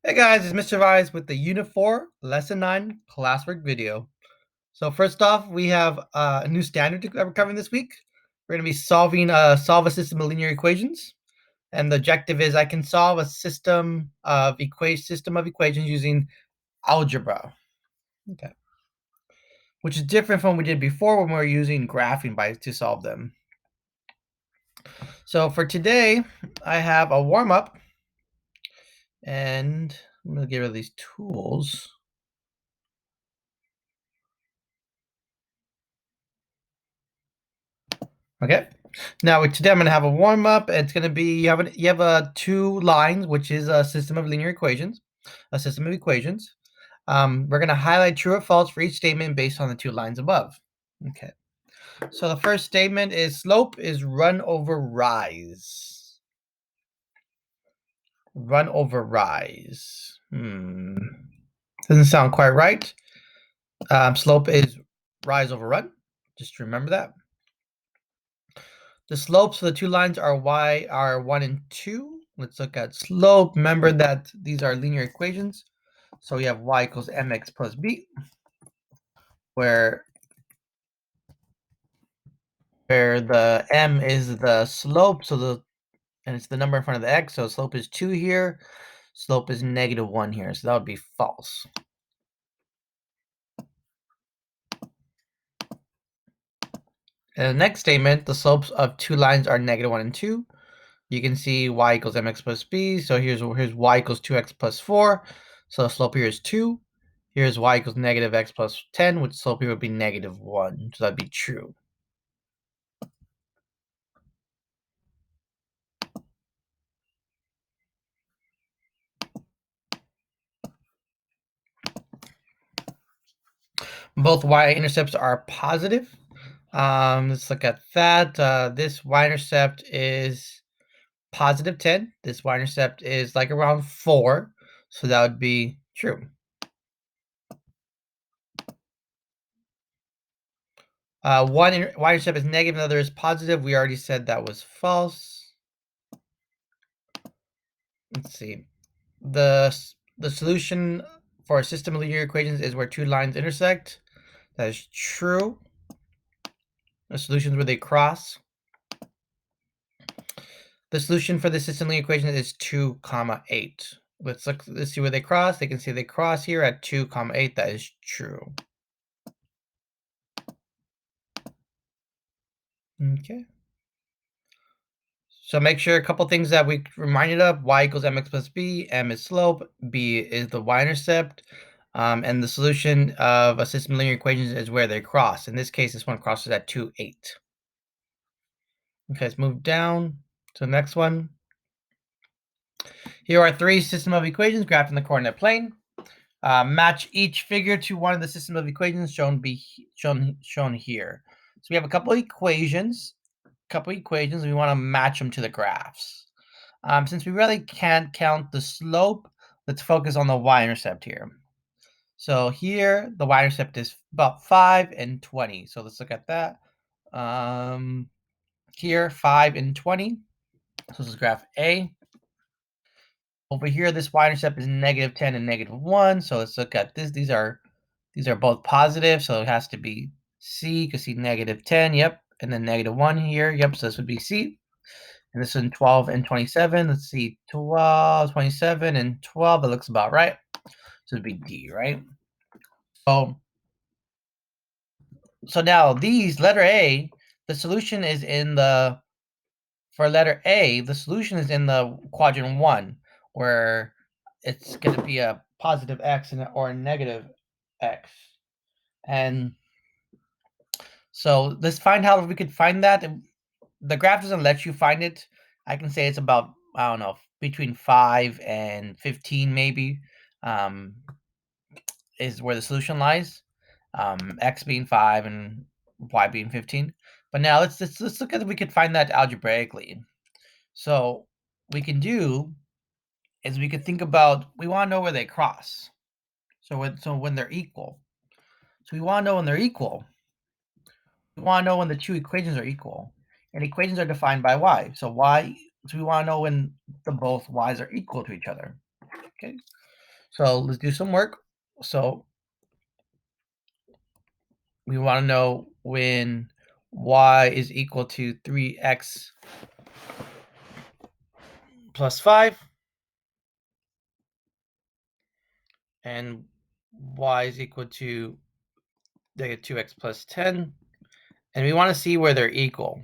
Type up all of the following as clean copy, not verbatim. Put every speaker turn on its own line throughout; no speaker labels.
Hey guys, it's Mr. Vise with the Unit 4 Lesson 9 Classwork video. So first off, we have a new standard that we're covering this week. We're going to be solve a system of linear equations, and the objective is I can solve a system of equations using algebra. Okay, which is different from what we did before when we were using graphing to solve them. So for today, I have a warm up, and I'm going to get rid of these tools. Okay. Now today I'm going to have a warm up. It's going to be you have two lines, which is a system of linear equations, a system of equations. We're going to highlight true or false for each statement based on the two lines above. Okay. So the first statement is slope is run over rise. Run over rise. Doesn't sound quite right. Slope is rise over run. Just remember that. The slopes for the two lines are 1 and 2. Let's look at slope. Remember that these are linear equations. So we have y equals mx plus b, where the m is the slope, and it's the number in front of the x, so slope is 2 here, slope is -1 here, so that would be false. And the next statement, the slopes of two lines are -1 and 2. You can see y equals mx plus b. So here's y equals 2x plus 4. So the slope here is 2. Here's y equals negative x plus 10, which slope here would be -1. So that'd be true. Both y-intercepts are positive. Let's look at that. This y-intercept is positive 10. This y-intercept is like around 4. So that would be true. One y-intercept is negative, another is positive. We already said that was false. Let's see. The solution for a system of linear equations is where two lines intersect. That is true. The solution is where they cross. The solution for the system of linear equation is 2, 8. Let's see where they cross. They can see they cross here at 2, 8. That is true. Okay. So make sure a couple things that we reminded of: y equals mx plus b, m is slope, b is the y-intercept, and the solution of a system of linear equations is where they cross. In this case, this one crosses at 2, 8. Okay, let's move down to the next one. Here are three system of equations graphed in the coordinate plane. Match each figure to one of the system of equations shown here. So we have a couple of equations. We want to match them to the graphs. Since we really can't count the slope, let's focus on the y-intercept here. So here, the y-intercept is about 5 and 20. So let's look at that. Here, 5 and 20. So this is graph A. Over here, this y-intercept is -10 and -1. So let's look at this. These are both positive, so it has to be C. You can see -10, yep, and then -1 here, yep. So this would be C. And this one 12 and 27. Let's see, 12, 27, and 12. That looks about right. So it'd be D, right? So now these letter A, the solution is for letter A, the solution is in the quadrant 1, where it's going to be a positive x or a negative x. And so let's find how we could find that. The graph doesn't let you find it. I can say it's about, I don't know, between 5 and 15 maybe, is where the solution lies. X being 5 and y being 15. But now let's look at if we could find that algebraically. So we can do is we could think about, we want to know where they cross. So when they're equal. So we want to know when they're equal. We want to know when the two equations are equal. And equations are defined by y. So we want to know when both y's are equal to each other. Okay, so let's do some work. So we want to know when y is equal to 3x plus 5 and y is equal to negative 2x plus 10. And we want to see where they're equal.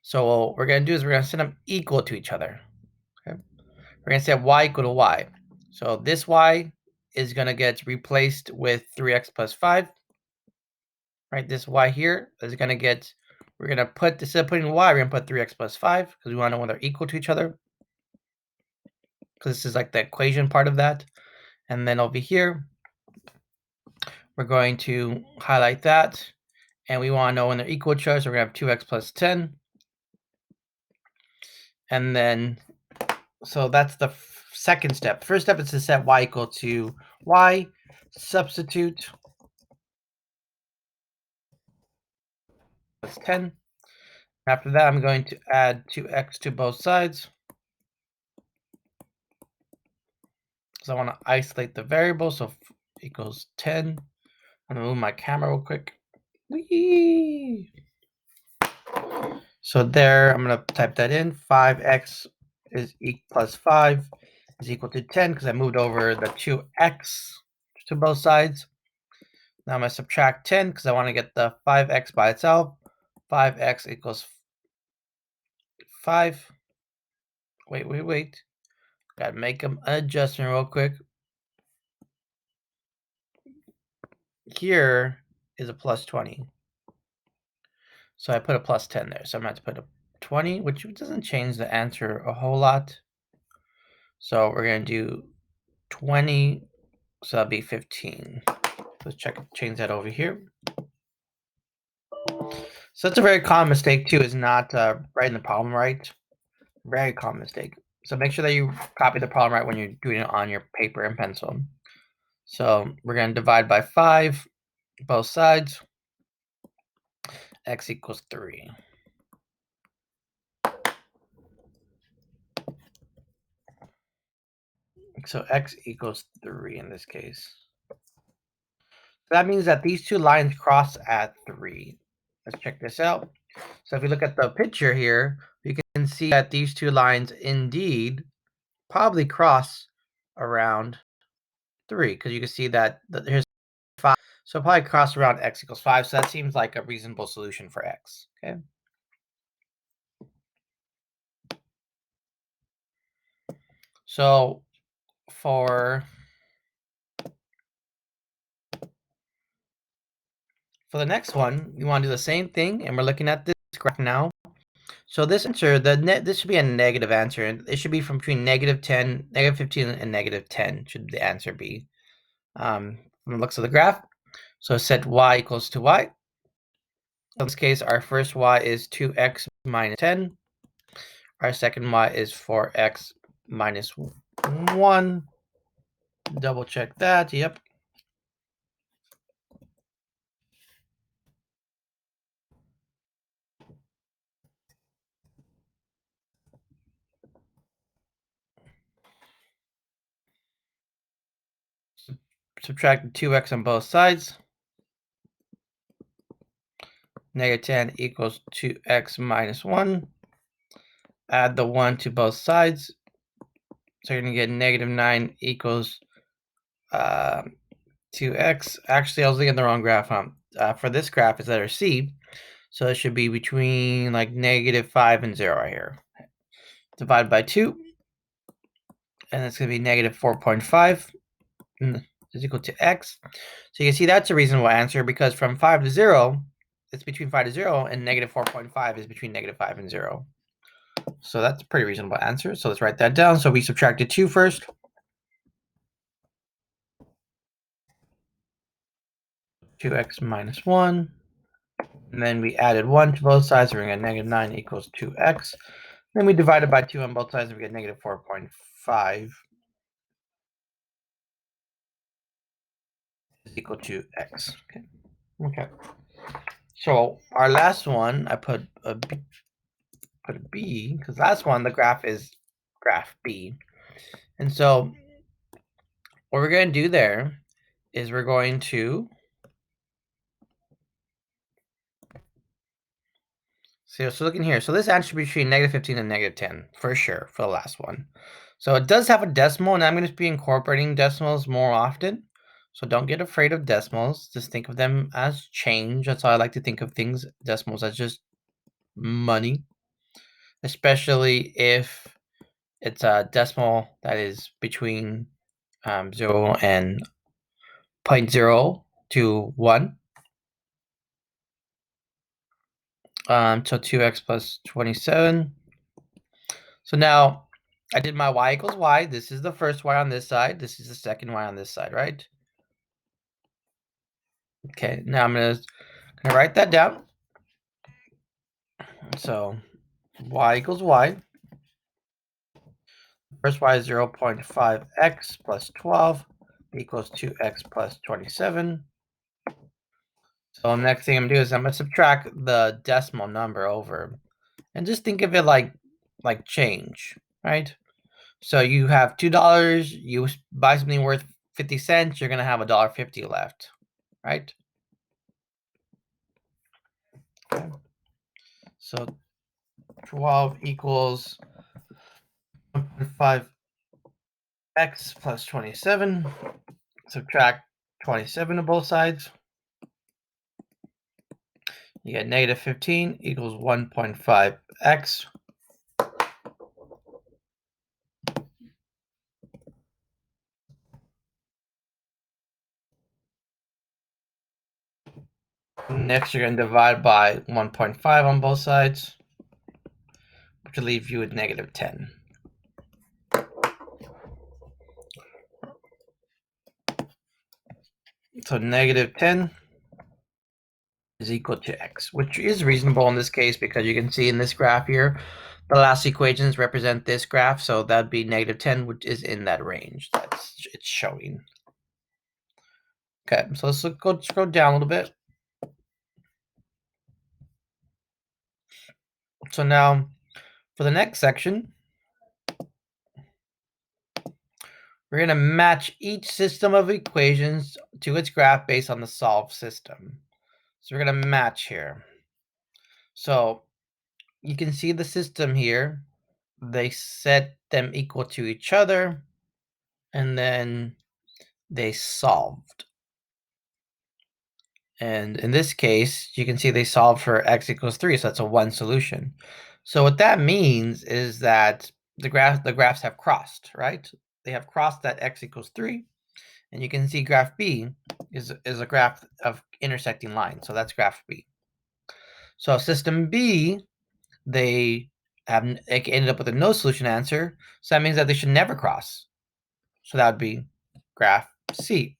So what we're going to do is we're going to set them equal to each other. Okay? We're going to set y equal to y. So this y is going to get replaced with 3x plus 5. Right, this y here is going to get, we're going to put, instead of putting y, we're going to put 3x plus 5 because we want to know when they're equal to each other. Because this is like the equation part of that. And then over here, we're going to highlight that. And we want to know when they're equal to each other. So we're going to have 2x plus 10. And then, so that's the second step. First step is to set y equal to y. Substitute plus 10. After that, I'm going to add 2x to both sides. So I want to isolate the variable. So equals 10. I'm going to move my camera real quick. Whee! So there, I'm going to type that in. 5x is plus 5 is equal to 10 because I moved over the 2x to both sides. Now I'm going to subtract 10 because I want to get the 5x by itself. 5x equals 5. Wait. Got to make an adjustment real quick. Here is a plus 20. So I put a plus 10 there. So I'm going to have to put a 20, which doesn't change the answer a whole lot. So we're going to do 20, so that'll be 15. Let's change that over here. So that's a very common mistake too, is not writing the problem right. Very common mistake. So make sure that you copy the problem right when you're doing it on your paper and pencil. So we're going to divide by 5, both sides. X equals 3. So x equals 3 in this case. So that means that these two lines cross at 3. Let's check this out. So if you look at the picture here, you can see that these two lines indeed probably cross around 3 because you can see that here's 5. So probably cross around x equals 5. So that seems like a reasonable solution for x. Okay. So for the next one, you want to do the same thing, and we're looking at this graph now. So this answer, this should be a negative answer, and it should be from between negative 10, negative 15, and negative 10 should the answer be from the looks of the graph. So set y equals to y. In this case, our first y is 2x minus 10. Our second y is 4x minus 1. Double check that. Yep. Subtract 2x on both sides. Negative 10 equals 2x minus 1. Add the 1 to both sides. So you're going to get negative 9 equals 2x. Actually, I was looking at the wrong graph. For this graph, it's letter C. So it should be between like negative 5 and 0 right here. Divide by 2. And it's going to be negative 4.5 is equal to x. So you can see that's a reasonable answer because from 5 to 0, it's between 5 to 0, and negative 4.5 is between negative 5 and 0. So that's a pretty reasonable answer. So let's write that down. So we subtracted 2 first. 2x minus 1. And then we added 1 to both sides. So we're going to get negative 9 equals 2x. Then we divided by 2 on both sides, and we get negative 4.5 is equal to x. Okay. So our last one, I put a B because last one, the graph is graph B. And so what we're going to do there is we're going to so looking here. So this answer between -15 and -10 for sure for the last one. So it does have a decimal, and I'm going to be incorporating decimals more often. So don't get afraid of decimals. Just think of them as change. That's how I like to think of things, decimals, as just money, especially if it's a decimal that is between 0 and 0.0 to 1. So 2x plus 27. So now I did my y equals y. This is the first y on this side. This is the second y on this side, right? Okay, now I'm gonna write that down. So y equals y. First y is 0.5x plus 12 equals 2x plus 27. So the next thing I'm gonna do is I'm gonna subtract the decimal number over, and just think of it like change, right? So you have $2. You buy something worth 50 cents. You're gonna have $1.50 left, right? Okay. So 12 equals 1.5x plus 27. Subtract 27 on both sides. You get -15 equals 1.5x. Next, you're going to divide by 1.5 on both sides, which will leave you with -10. So -10 is equal to x, which is reasonable in this case because you can see in this graph here, the last equations represent this graph, so that'd be -10, which is in that range that's it's showing. Okay, so let's go scroll down a little bit. So now, for the next section, we're going to match each system of equations to its graph based on the solved system. So we're going to match here. So you can see the system here. They set them equal to each other, and then they solved. And in this case, you can see they solved for x equals 3, so that's a 1 solution. So what that means is that the graphs have crossed, right? They have crossed that x equals 3, and you can see graph B is a graph of intersecting lines, so that's graph B. So system B, they ended up with a no solution answer, so that means that they should never cross. So that would be graph C.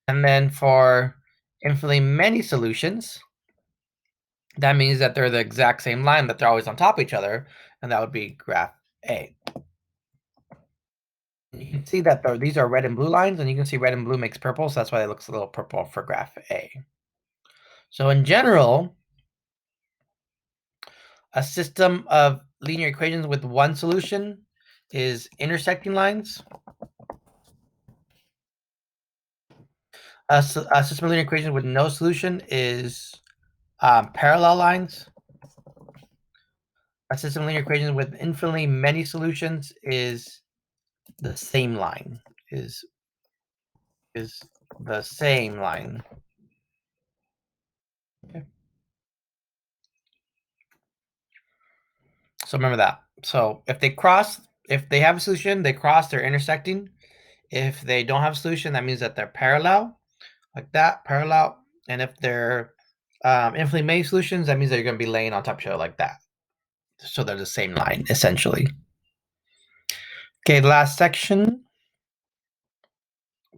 And then for infinitely many solutions, that means that they're the exact same line, that they're always on top of each other, and that would be graph A. You can see that these are red and blue lines, and you can see red and blue makes purple, so that's why it looks a little purple for graph A. So in general, a system of linear equations with one solution is intersecting lines. A system of linear equations with no solution is parallel lines. A system of linear equations with infinitely many solutions is the same line. Is the same line. Okay. So remember that. So if they have a solution, they cross, they're intersecting. If they don't have a solution, that means that they're parallel, like that, parallel. And if they're infinitely many solutions, that means that you're going to be laying on top of each other like that. So they're the same line, essentially. Okay, last section.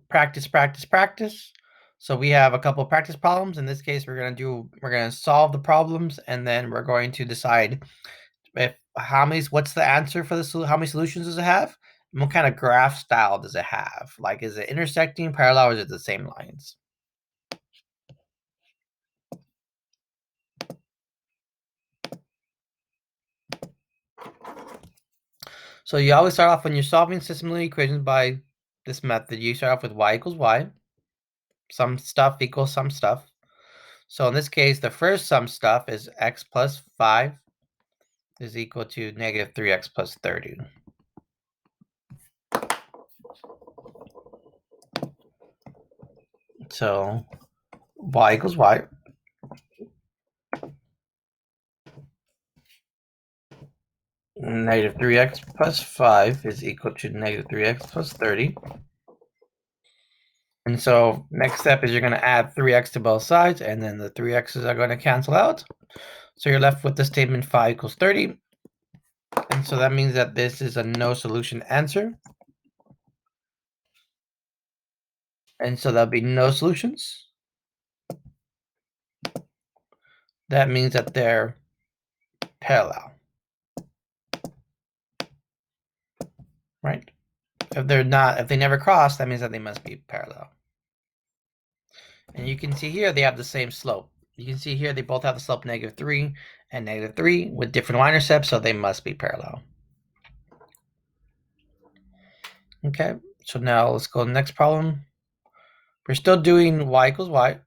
Practice, practice, practice. So we have a couple of practice problems. In this case, we're going to solve the problems, and then we're going to decide what's the answer for how many solutions does it have? And what kind of graph style does it have? Like, is it intersecting, parallel, or is it the same lines? So you always start off when you're solving system linear equations by this method, you start off with y equals y. Some stuff equals some stuff. So in this case, the first sum stuff is x plus 5 is equal to negative 3x plus 30. So y equals y. Negative 3x plus 5 is equal to negative 3x plus 30. And so next step is you're going to add 3x to both sides, and then the 3x's are going to cancel out. So you're left with the statement phi equals 30. And so that means that this is a no solution answer. And so there'll be no solutions. That means that they're parallel. Right? If they're not, if they never cross, that means that they must be parallel. And you can see here they have the same slope. You can see here they both have the slope negative 3 and negative 3 with different y-intercepts, so they must be parallel. Okay, so now let's go to the next problem. We're still doing y equals y.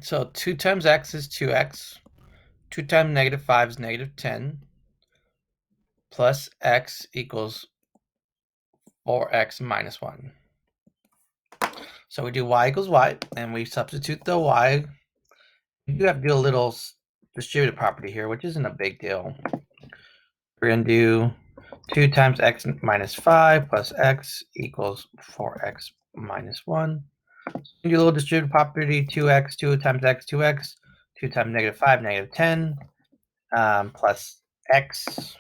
So 2 times x is 2x. 2 times negative 5 is negative 10. Plus x equals 4x minus 1. So we do y equals y, and we substitute the y. You do have to do a little distributive property here, which isn't a big deal. We're going to do 2 times x minus 5 plus x equals 4x minus 1. So do a little distributive property, 2x, 2 times x, 2x, 2 times negative 5, negative 10, plus x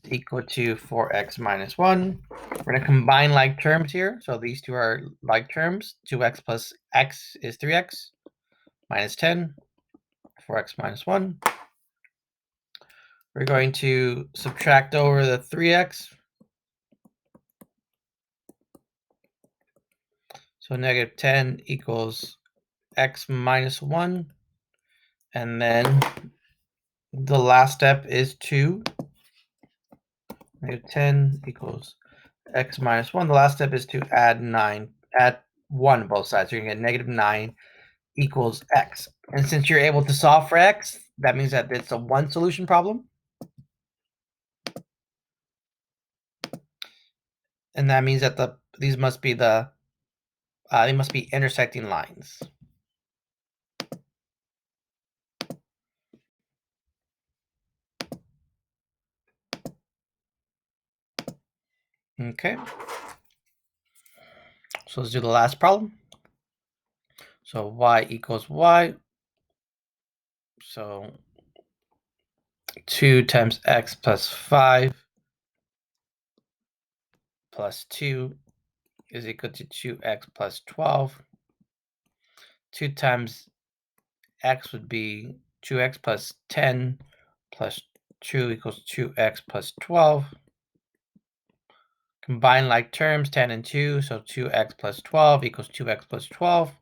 equal to 4x minus 1. We're going to combine like terms here. So these two are like terms. 2x plus x is 3x minus 10, 4x minus 1. We're going to subtract over the 3x. So negative 10 equals x minus 1. And then the last step is 2. Negative 10 equals x minus 1. The last step is to add 9. Add 1 on both sides. So you're going to get negative 9 equals x. And since you're able to solve for x, that means that it's a one solution problem. And that means that these must be they must be intersecting lines. Okay. So let's do the last problem. So y equals y. So 2 times x plus 5 plus 2 is equal to 2x plus 12. 2 times x would be 2x plus 10 plus 2 equals 2x plus 12. Combine like terms, 10 and 2, so 2x plus 12 equals 2x plus 12.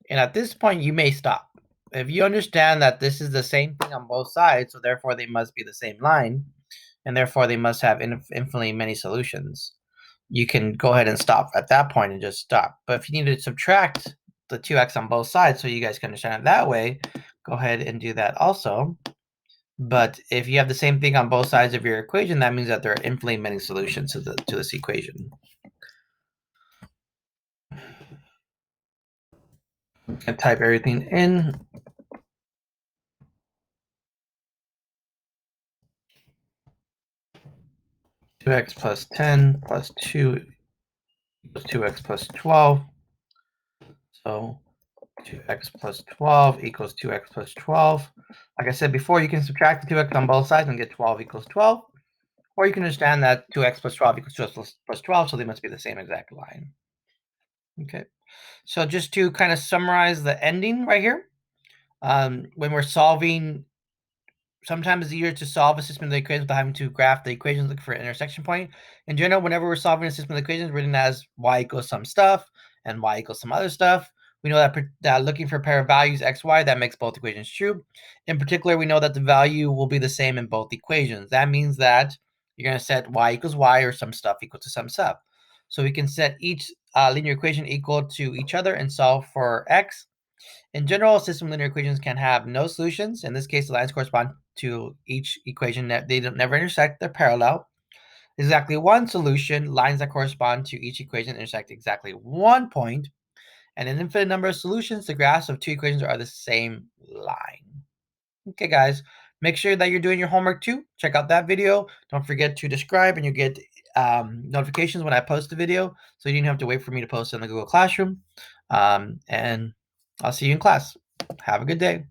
And at this point, you may stop. If you understand that this is the same thing on both sides, so therefore they must be the same line, and therefore they must have infinitely many solutions, you can go ahead and stop at that point and just stop. But if you need to subtract the 2x on both sides so you guys can understand it that way, go ahead and do that also. But if you have the same thing on both sides of your equation, that means that there are infinitely many solutions to this equation. And type everything in. Two x plus 10 plus 2 equals 2x plus 12. So 2x plus 12 equals 2x plus 12. Like I said before, you can subtract the 2x on both sides and get 12 equals 12. Or you can understand that 2x plus 12 equals 2x plus 12, so they must be the same exact line. Okay. So just to kind of summarize the ending right here, when we're solving, sometimes it's easier to solve a system of equations without having to graph the equations, look for an intersection point. In general, whenever we're solving a system of equations written as y equals some stuff and y equals some other stuff, we know that looking for a pair of values x, y, that makes both equations true. In particular, we know that the value will be the same in both equations. That means that you're going to set y equals y or some stuff equal to some stuff. So we can set each linear equation equal to each other and solve for x. In general, system linear equations can have no solutions. In this case, the lines correspond to each equation that they don't never intersect, they're parallel. Exactly one solution, lines that correspond to each equation intersect exactly one point, and an infinite number of solutions, the graphs of two equations are the same line. Okay, guys, make sure that you're doing your homework too. Check out that video. Don't forget to subscribe, and you get notifications when I post a video, so you didn't have to wait for me to post it in the Google Classroom. And I'll see you in class. Have a good day.